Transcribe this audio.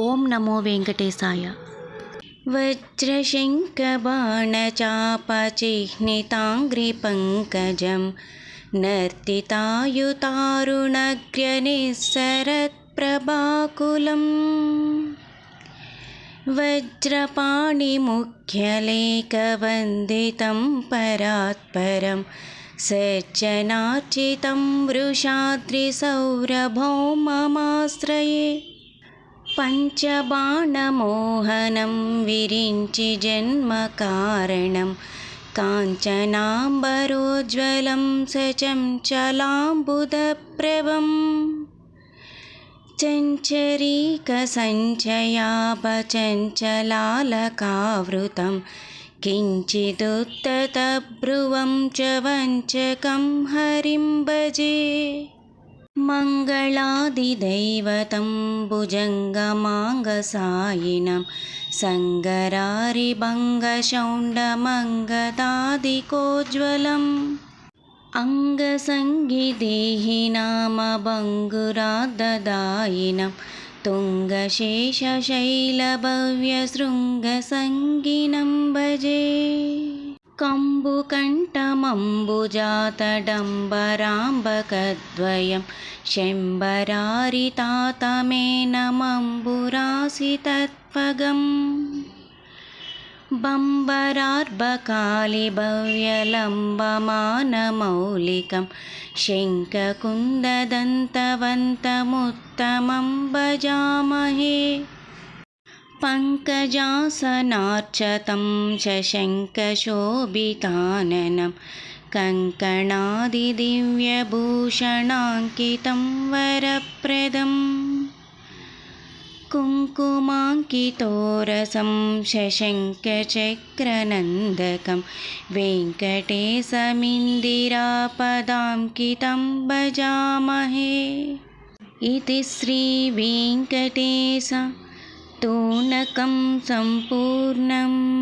ఓం నమో వెంకటేశాయ. वज्रशङ्खबाणचापचिह्निताङ्घ्रिपङ्कजं नर्तितायुतारुणग्र्यनिस्सरत्प्रभाकुलं वज्रपाणिमुख्यलेखवन्दितं परात्परं सज्जनार्चितं वृषाद्रिसौरभौममाश्रये పంచబాణమోహనం విరించి జన్మకారణం కాంచనాంబరోజ్వలం సచంచలాంబుదప్రభం చంచరీకసంచయాపచంచలాలకావృతం కించిదుత్తతభ్రువం చ వంచకం హరిం భజే. మంగళాదిదైవతం భుజంగమాంగసాయినం సంగరారిభంగశౌండమంగదాదికోజ్వలం అంగసంగిదేహినామభంగురాద్దదాయినం తుంగశేషశైలభవ్యశృంగసంగినం భజే. కంబుకంఠమంబుజాతడంబరాంబకద్వయం శంబరారితాతమేనమంబురాసితత్పగం బంబరార్భకాళిభవ్యలంబమానమౌలికం శంఖకుందదంతవంతముత్తమం భజామహే. పంకజాసనార్చతం శశంఖశోభితాననం కంకణాదిదివ్యభూషణాంకితం వరప్రదం కుంకుమాంకితోరసం శశంఖచక్రనందకం వెంకటేశమిందిరాపదాంకితం భజామహే. ఇతి శ్రీ వెంకటేశ తూనకం సంపూర్ణం.